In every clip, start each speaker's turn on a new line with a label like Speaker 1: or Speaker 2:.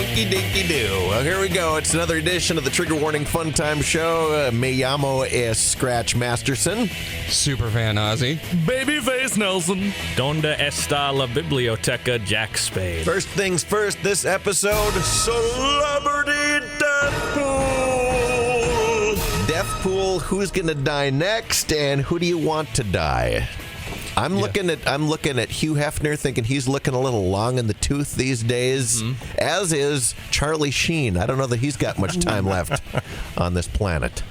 Speaker 1: Dinky do. Well, here we go. It's another edition of the Trigger Warning Fun Time Show. Me llamo es Scratch Masterson.
Speaker 2: Superfan Ozzy.
Speaker 3: Babyface Nelson.
Speaker 4: Donde está la biblioteca, Jack Spade?
Speaker 1: First things first, this episode, Celebrity Deathpool. Deathpool, who's going to die next, and who do you want to die? I'm looking at Hugh Hefner, thinking he's looking a little long in the tooth these days, as is Charlie Sheen. I don't know that he's got much time left on this planet.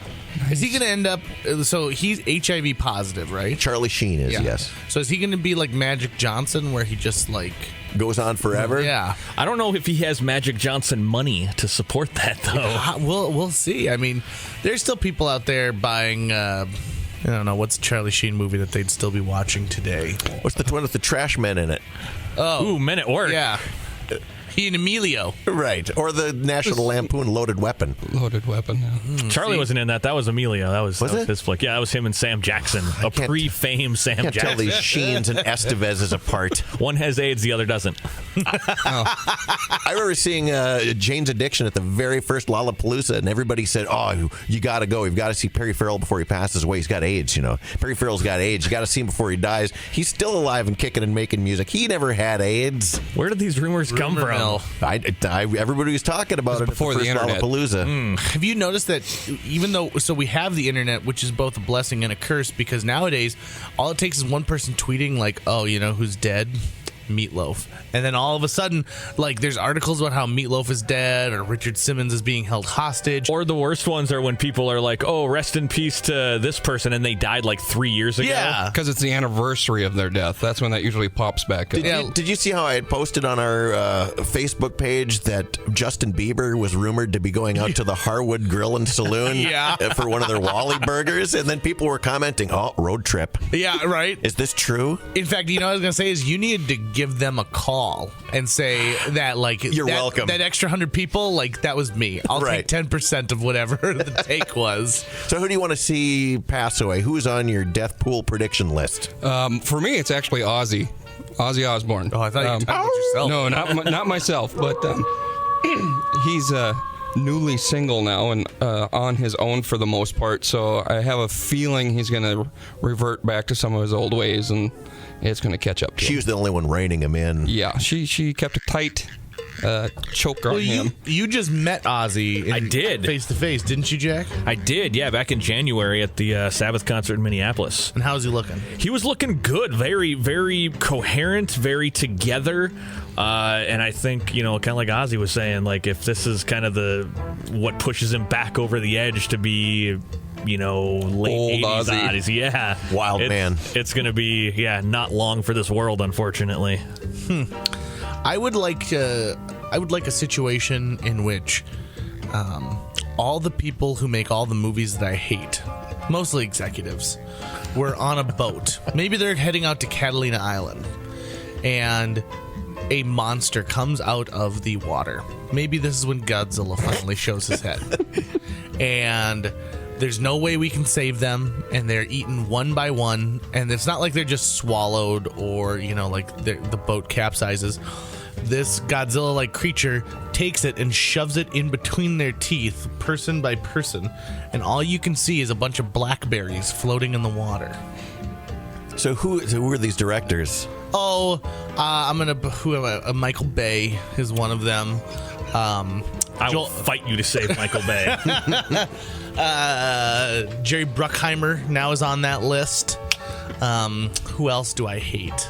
Speaker 3: Is he going to end up... So he's HIV positive, right?
Speaker 1: Charlie Sheen is, yes.
Speaker 3: So is he going to be like Magic Johnson, where he just like...
Speaker 1: Goes on forever?
Speaker 3: Yeah.
Speaker 4: I don't know if he has Magic Johnson money to support that, though.
Speaker 3: We'll see. I mean, there's still people out there buying... I don't know, what's the Charlie Sheen movie that they'd still be watching today?
Speaker 1: What's the one with the trash men in it?
Speaker 3: Oh.
Speaker 4: Ooh, Men at Work.
Speaker 3: Yeah. He and Emilio.
Speaker 1: Right. Or the National Lampoon Loaded Weapon.
Speaker 2: Loaded Weapon, yeah.
Speaker 4: Charlie wasn't in that. That was Emilio. That was
Speaker 1: it?
Speaker 4: his flick. Yeah, that was him and Sam Jackson. A pre-fame Sam
Speaker 1: I can't
Speaker 4: Jackson.
Speaker 1: tell these Sheens and Estevezes apart.
Speaker 4: One has AIDS, the other doesn't.
Speaker 1: I remember seeing Jane's Addiction at the very first Lollapalooza, and everybody said, "Oh, you got to go. You've got to see Perry Farrell before he passes away. He's got AIDS, you know. Perry Farrell's got AIDS. You got to see him before he dies. He's still alive and kicking and making music. He never had AIDS."
Speaker 4: Where did these rumors come
Speaker 3: Rumor mill.
Speaker 4: from?
Speaker 1: Everybody was talking about it
Speaker 2: before
Speaker 1: at the
Speaker 2: the
Speaker 1: first
Speaker 2: internet.
Speaker 1: Lollapalooza.
Speaker 3: Have you noticed that even though... So we have the internet, which is both a blessing and a curse, because nowadays all it takes is one person tweeting like, oh, you know who's dead? Meatloaf. And then all of a sudden, like, there's articles about how Meatloaf is dead or Richard Simmons is being held hostage.
Speaker 4: Or the worst ones are when people are like, oh, rest in peace to this person, and they died like 3 years ago.
Speaker 3: Yeah.
Speaker 2: Because it's the anniversary of their death. That's when that usually pops back up.
Speaker 1: Did you see how I had posted on our Facebook page that Justin Bieber was rumored to be going out to the Harwood Grill and Saloon for one of their Wally burgers? And then people were commenting, oh, road trip.
Speaker 3: Yeah, right?
Speaker 1: Is this true?
Speaker 3: In fact, you know what I was going to say is you needed to give them a call and say that, like,
Speaker 1: You're welcome.
Speaker 3: That extra 100 people, like, that was me. I'll
Speaker 1: Right.
Speaker 3: take 10% of whatever the take was.
Speaker 1: So who do you want to see pass away? Who's on your death pool prediction list?
Speaker 2: For me, it's actually Ozzy Osbourne.
Speaker 3: Oh, I thought you were talking about yourself.
Speaker 2: No, not myself, but he's newly single now and on his own for the most part. So I have a feeling he's going to revert back to some of his old ways, and it's going to catch up to
Speaker 1: She
Speaker 2: him.
Speaker 1: was the only one reining him in.
Speaker 2: Yeah, she kept a tight choke on him.
Speaker 3: You just met Ozzy.
Speaker 4: I did.
Speaker 3: Face to face, didn't you, Jack?
Speaker 4: I did, yeah, back in January at the Sabbath concert in Minneapolis.
Speaker 3: And how's he looking?
Speaker 4: He was looking good, very, very coherent, very together. And I think, you know, kind of like Ozzy was saying, like, if this is kind of what pushes him back over the edge to be, you know, late
Speaker 2: Old
Speaker 4: 80s
Speaker 2: Ozzy.
Speaker 4: oddies. Yeah.
Speaker 1: Wild man.
Speaker 4: It's going to be, not long for this world, unfortunately.
Speaker 3: I would like a situation in which all the people who make all the movies that I hate, mostly executives, were on a boat. Maybe they're heading out to Catalina Island, and a monster comes out of the water. Maybe this is when Godzilla finally shows his head. And there's no way we can save them, and they're eaten one by one, and it's not like they're just swallowed or, you know, like the boat capsizes. This Godzilla-like creature takes it and shoves it in between their teeth, person by person, and all you can see is a bunch of blackberries floating in the water.
Speaker 1: So who are these directors?
Speaker 3: Oh, Michael Bay is one of them.
Speaker 4: I will fight you to save Michael Bay.
Speaker 3: Jerry Bruckheimer now is on that list. Who else do I hate?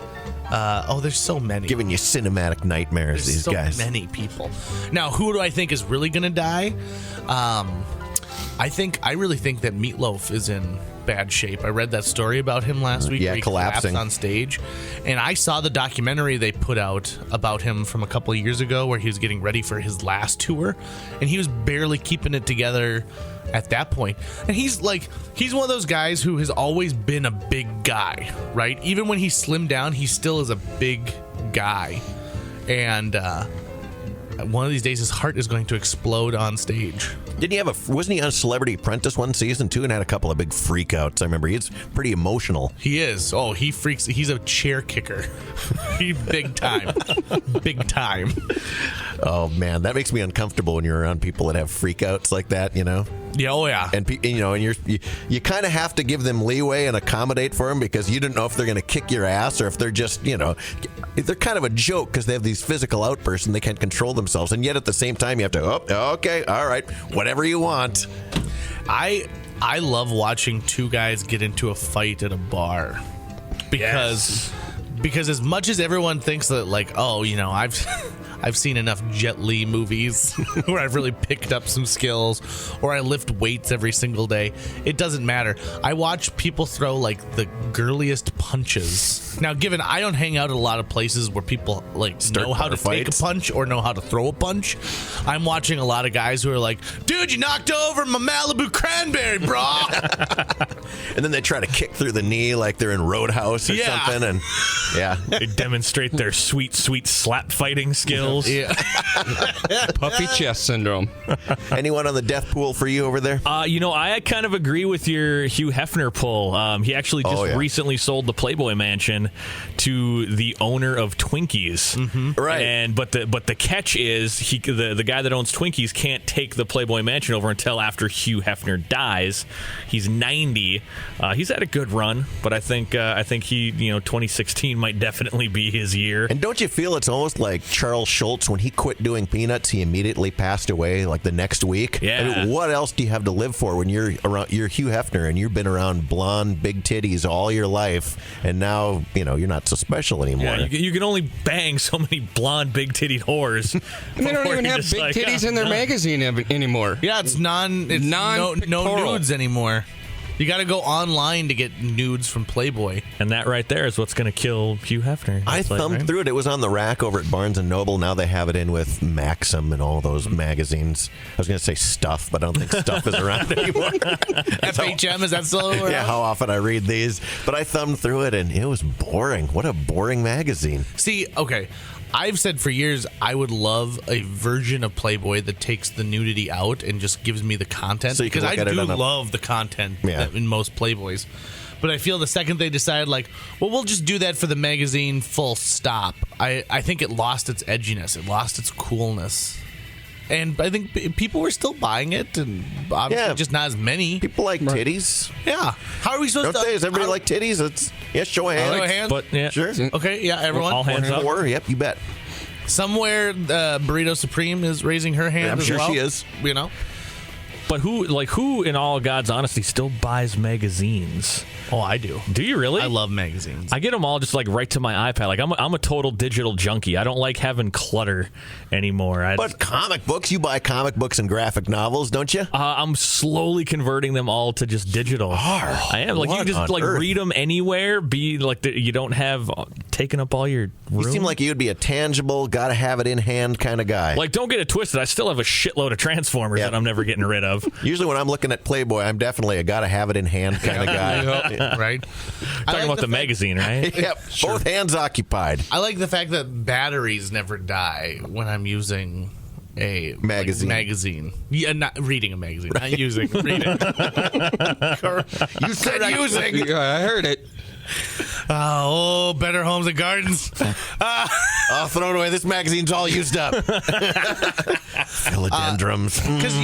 Speaker 3: There's so many.
Speaker 1: Giving you cinematic nightmares,
Speaker 3: There's
Speaker 1: these
Speaker 3: so
Speaker 1: guys.
Speaker 3: many people. Now, who do I think is really going to die? I really think that Meatloaf is in bad shape. I read that story about him last week.
Speaker 1: Yeah,
Speaker 3: where he
Speaker 1: collapsing
Speaker 3: collapsed on stage. And I saw the documentary they put out about him from a couple of years ago where he was getting ready for his last tour. And he was barely keeping it together at that point. And he's one of those guys who has always been a big guy, right? Even when he slimmed down, he still is a big guy. And one of these days his heart is going to explode on stage.
Speaker 1: Didn't he wasn't he on Celebrity Apprentice one season too, and had a couple of big freakouts? I remember he's pretty emotional.
Speaker 3: He is. Oh, he freaks. He's a chair kicker. He big time. Big time.
Speaker 1: Oh man, that makes me uncomfortable when you're around people that have freakouts like that.
Speaker 3: Yeah. Oh yeah.
Speaker 1: And you kind of have to give them leeway and accommodate for them because you don't know if they're going to kick your ass or if they're just if they're kind of a joke because they have these physical outbursts and they can't control themselves, and yet at the same time you have to okay, all right, whatever you want.
Speaker 3: I love watching two guys get into a fight at a bar because as much as everyone thinks that I've seen enough Jet Li movies where I've really picked up some skills, or I lift weights every single day. It doesn't matter. I watch people throw like the girliest punches. Now, given I don't hang out at a lot of places where people know how to take a punch or know how to throw a punch, I'm watching a lot of guys who are like, dude, you knocked over my Malibu cranberry, bro.
Speaker 1: And then they try to kick through the knee like they're in Roadhouse or something. And
Speaker 4: they demonstrate their sweet slap fighting skills.
Speaker 3: Yeah.
Speaker 2: Puffy chest syndrome.
Speaker 1: Anyone on the death pool for you over there?
Speaker 4: I kind of agree with your Hugh Hefner pull. He actually just recently sold the Playboy Mansion to the owner of Twinkies.
Speaker 3: Mm-hmm.
Speaker 1: Right.
Speaker 4: But the catch is the guy that owns Twinkies can't take the Playboy Mansion over until after Hugh Hefner dies. He's 90. He's had a good run, but I think he 2016 might definitely be his year.
Speaker 1: And don't you feel it's almost like Charles Schultz, when he quit doing Peanuts, he immediately passed away like the next week?
Speaker 4: Yeah.
Speaker 1: I mean, what else do you have to live for when you're Hugh Hefner and you've been around blonde, big titties all your life, and now you're not so special anymore?
Speaker 4: Yeah, you can only bang so many blonde, big titted whores.
Speaker 2: And they don't even have big titties in their magazine anymore.
Speaker 3: Yeah, it's no nudes anymore. You got to go online to get nudes from Playboy.
Speaker 4: And that right there is what's going to kill Hugh Hefner.
Speaker 1: I thumbed through it. It was on the rack over at Barnes & Noble. Now they have it in with Maxim and all those magazines. I was going to say Stuff, but I don't think Stuff is around anymore.
Speaker 3: FHM, is that still around?
Speaker 1: Yeah, how often I read these. But I thumbed through it, and it was boring. What a boring magazine.
Speaker 3: See, okay, I've said for years I would love a version of Playboy that takes the nudity out and just gives me the content,
Speaker 1: so because
Speaker 3: I do love the content in most Playboys. But I feel the second they decide, we'll just do that for the magazine, full stop, I think it lost its edginess. It lost its coolness. And I think people were still buying it, and obviously just not as many.
Speaker 1: People like titties.
Speaker 3: Yeah. How are we supposed to...
Speaker 1: Does everybody like titties? Show a hand.
Speaker 3: Show a hand?
Speaker 4: But, yeah.
Speaker 1: Sure.
Speaker 3: Okay, yeah, everyone.
Speaker 4: All hands up.
Speaker 1: Four, yep, you bet.
Speaker 3: Somewhere, Burrito Supreme is raising her hand
Speaker 1: I'm
Speaker 3: as
Speaker 1: sure
Speaker 3: well.
Speaker 1: she is.
Speaker 4: But who, in all God's honesty, still buys magazines?
Speaker 3: Oh, I do.
Speaker 4: Do you really?
Speaker 3: I love magazines.
Speaker 4: I get them all just right to my iPad. I'm a total digital junkie. I don't like having clutter anymore.
Speaker 1: But comic books, you buy comic books and graphic novels, don't you?
Speaker 4: I'm slowly converting them all to just digital. I am. You can just read them anywhere. You don't have taken up all your room.
Speaker 1: You seem like you'd be a tangible, gotta have it in hand kind of guy.
Speaker 4: Don't get it twisted. I still have a shitload of Transformers that I'm never getting rid of.
Speaker 1: Usually when I'm looking at Playboy, I'm definitely a gotta have it in hand kind of guy.
Speaker 3: Right?
Speaker 4: Talking about the magazine, right?
Speaker 1: Yep. Sure. Both hands occupied.
Speaker 3: I like the fact that batteries never die when I'm using a magazine. Yeah, not reading a magazine. Right. Not using. Reading.
Speaker 1: You said using.
Speaker 2: Yeah, I heard it.
Speaker 3: Better Homes and Gardens.
Speaker 1: I'll throw it away. This magazine's all used up. Philodendrons.
Speaker 3: Because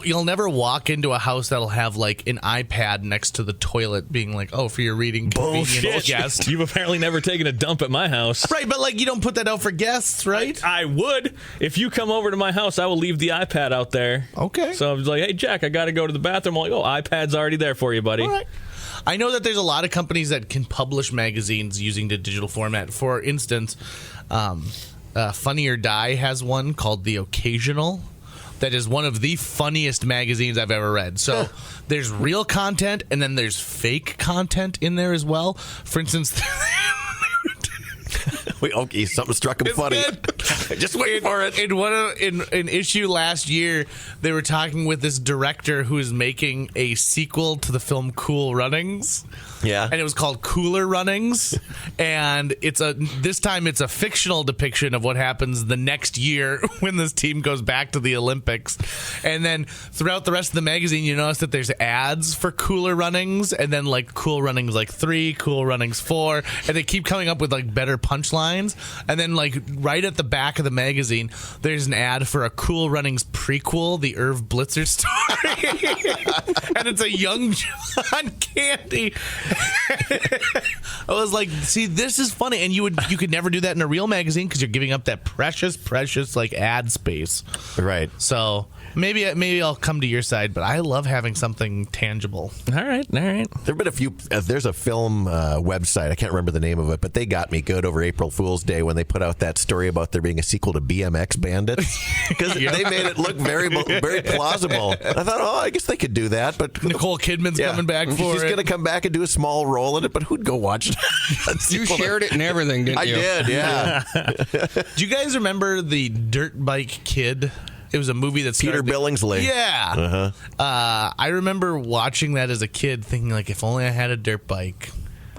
Speaker 3: you'll never walk into a house that'll have an iPad next to the toilet, being for your reading convenience guest.
Speaker 4: You've apparently never taken a dump at my house,
Speaker 3: right? But you don't put that out for guests, right?
Speaker 4: I would. If you come over to my house, I will leave the iPad out there.
Speaker 3: Okay.
Speaker 4: So I was like, hey Jack, I got to go to the bathroom. I'm like, iPad's already there for you, buddy.
Speaker 3: All right. I know that there's a lot of companies that can publish magazines using the digital format. For instance, Funny or Die has one called The Occasional that is one of the funniest magazines I've ever read. So there's real content, and then there's fake content in there as well. For instance...
Speaker 1: Wait, okay, something struck him funny. Just wait for it.
Speaker 3: In an issue last year, they were talking with this director who is making a sequel to the film Cool Runnings.
Speaker 1: Yeah.
Speaker 3: And it was called Cooler Runnings. And this time it's a fictional depiction of what happens the next year when this team goes back to the Olympics. And then throughout the rest of the magazine, you notice that there's ads for Cooler Runnings, and then like Cool Runnings like 3, Cool Runnings 4, and they keep coming up with like better punchlines. And then like right at the back of the magazine, there's an ad for a Cool Runnings prequel, the Irv Blitzer story. And it's a young John Candy. I was like, see, this is funny, and you could never do that in a real magazine because you're giving up that precious like ad space.
Speaker 1: Right.
Speaker 3: So maybe I'll come to your side, but I love having something tangible.
Speaker 4: All right.
Speaker 1: There've been a few. There's a film website. I can't remember the name of it, but they got me good over April Fool's Day when they put out that story about there being a sequel to BMX Bandits because they made it look very plausible. I thought, I guess they could do that, but
Speaker 3: Nicole Kidman's coming back for
Speaker 1: She's
Speaker 3: it.
Speaker 1: going to come back and do a small role in it, but who'd go watch that?
Speaker 2: You shared it and everything, didn't
Speaker 1: I
Speaker 2: you?
Speaker 1: did, yeah.
Speaker 3: Do you guys remember the Dirt Bike Kid? It was a movie that
Speaker 1: Peter Billingsley.
Speaker 3: Yeah. I remember watching that as a kid, thinking like, if only I had a dirt bike,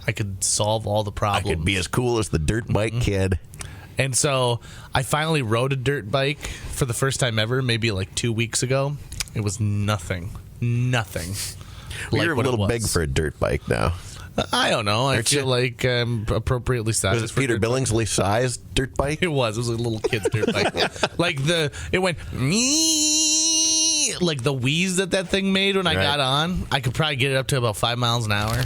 Speaker 3: I could solve all the
Speaker 1: I
Speaker 3: problems.
Speaker 1: could be as cool as the Dirt Bike Kid.
Speaker 3: And so I finally rode a dirt bike for the first time ever, maybe like 2 weeks ago. It was nothing.
Speaker 1: Well, you're a
Speaker 3: what it
Speaker 1: little big
Speaker 3: was.
Speaker 1: for a dirt bike now.
Speaker 3: I don't know. I
Speaker 1: Aren't
Speaker 3: feel
Speaker 1: you?
Speaker 3: like appropriately sized.
Speaker 1: Was it
Speaker 3: for
Speaker 1: Peter
Speaker 3: dirt bike.
Speaker 1: Billingsley sized dirt bike?
Speaker 3: It was a little kid's dirt bike. It went me like the wheeze that thing made when I
Speaker 1: Right.
Speaker 3: got on. I could probably get it up to about 5 miles an hour.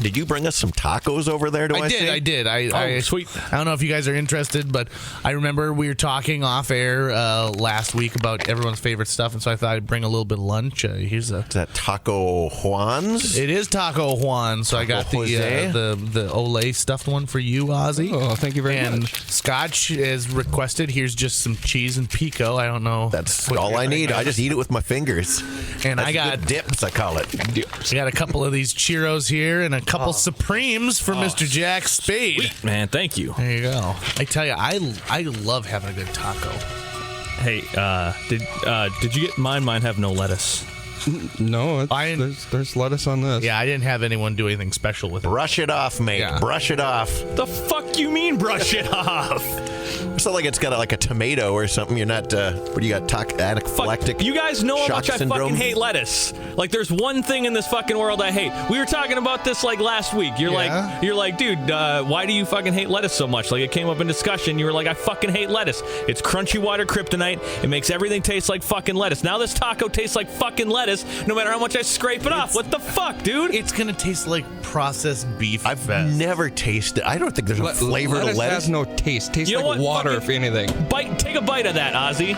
Speaker 1: Did you bring us some tacos over there?
Speaker 3: I did. I
Speaker 4: sweet.
Speaker 3: I don't know if you guys are interested, but I remember we were talking off air last week about everyone's favorite stuff, and so I thought I'd bring a little bit of lunch. Here's a.
Speaker 1: Is that Taco Juan's?
Speaker 3: It is Taco Juan, so I got
Speaker 1: Taco Jose?
Speaker 3: the Olay stuffed one for you, Ozzy.
Speaker 2: Oh, thank you very
Speaker 3: and
Speaker 2: much.
Speaker 3: Scotch is requested. Here's just some cheese and pico. I don't know.
Speaker 1: That's
Speaker 3: what
Speaker 1: all
Speaker 3: you're
Speaker 1: I need.
Speaker 3: thinking.
Speaker 1: I just eat it with my fingers.
Speaker 3: And
Speaker 1: That's
Speaker 3: I got
Speaker 1: good dips, I call it.
Speaker 3: I got a couple of these Cheeros here and a couple Supremes for Mr. Jack Spade.
Speaker 4: Man, thank you.
Speaker 3: There you go. I tell you, I love having a good taco.
Speaker 4: Hey, did you get mine? Mine have no lettuce.
Speaker 2: No,
Speaker 3: I-
Speaker 2: there's lettuce on this.
Speaker 3: Yeah, I didn't have anyone do anything special with it.
Speaker 1: Brush it off, mate.
Speaker 3: Yeah.
Speaker 1: Brush it off.
Speaker 4: The fuck you mean brush it off?
Speaker 1: It's not like it's got like a tomato or something. You're not. What do you got? Anaphylactic.
Speaker 4: Fuck, you guys know how
Speaker 1: shock
Speaker 4: much I
Speaker 1: syndrome?
Speaker 4: fucking hate lettuce. Like, there's one thing in this fucking world I hate. We were talking about this like last week. You're like, dude, why do you fucking hate lettuce so much? Like, it came up in discussion. You were like, I fucking hate lettuce. It's crunchy water kryptonite. It makes everything taste like fucking lettuce. Now this taco tastes like fucking lettuce, no matter how much I scrape it off. What the fuck, dude?
Speaker 3: It's gonna taste like processed beef.
Speaker 1: I've
Speaker 3: fest.
Speaker 1: never tasted. I don't think there's a flavor to
Speaker 2: lettuce
Speaker 1: lettuce.
Speaker 2: has no taste. Tastes
Speaker 4: You know
Speaker 2: like
Speaker 4: what?
Speaker 2: water,
Speaker 4: Fucking-
Speaker 2: if anything.
Speaker 4: Take a bite of that, Ozzy.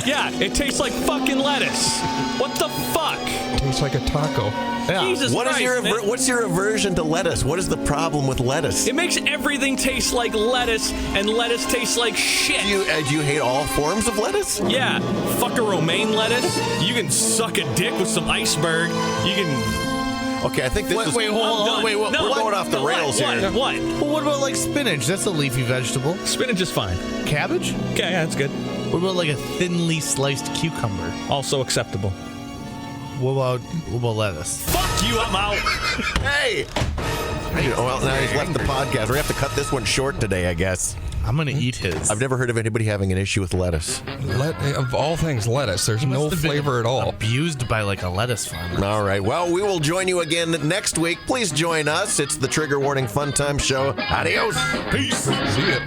Speaker 4: Yeah, it tastes like fucking lettuce. What the fuck?
Speaker 2: Tastes like a taco.
Speaker 3: Yeah.
Speaker 4: Jesus
Speaker 1: What is
Speaker 4: Christ,
Speaker 1: your
Speaker 4: man.
Speaker 1: what's your aversion to lettuce? What is the problem with lettuce?
Speaker 4: It makes everything taste like lettuce, and lettuce tastes like shit.
Speaker 1: Do you hate all forms of lettuce?
Speaker 4: Yeah, fuck a romaine lettuce. You can suck a dick with some iceberg. You can.
Speaker 1: Okay, I think this is.
Speaker 3: Wait, hold
Speaker 4: I'm
Speaker 3: on.
Speaker 4: done.
Speaker 3: Wait, what?
Speaker 4: No,
Speaker 1: we're going off the rails
Speaker 4: what?
Speaker 1: here.
Speaker 4: What?
Speaker 3: Well, what about like spinach? That's a leafy vegetable.
Speaker 4: Spinach is fine.
Speaker 3: Cabbage?
Speaker 4: Okay, yeah, that's good.
Speaker 3: What about like a thinly sliced cucumber?
Speaker 4: Also acceptable.
Speaker 3: What about lettuce?
Speaker 4: Fuck you, I'm out.
Speaker 1: Hey. Well, now he's left the podcast. We have to cut this one short today, I guess.
Speaker 3: I'm gonna eat his.
Speaker 1: I've never heard of anybody having an issue with lettuce.
Speaker 2: Of all things, lettuce. There's no
Speaker 3: Must have been
Speaker 2: flavor at all.
Speaker 3: Abused by like a lettuce farmer.
Speaker 1: All right. Well, we will join you again next week. Please join us. It's the Trigger Warning Fun Time Show. Adios. Peace.
Speaker 2: See ya.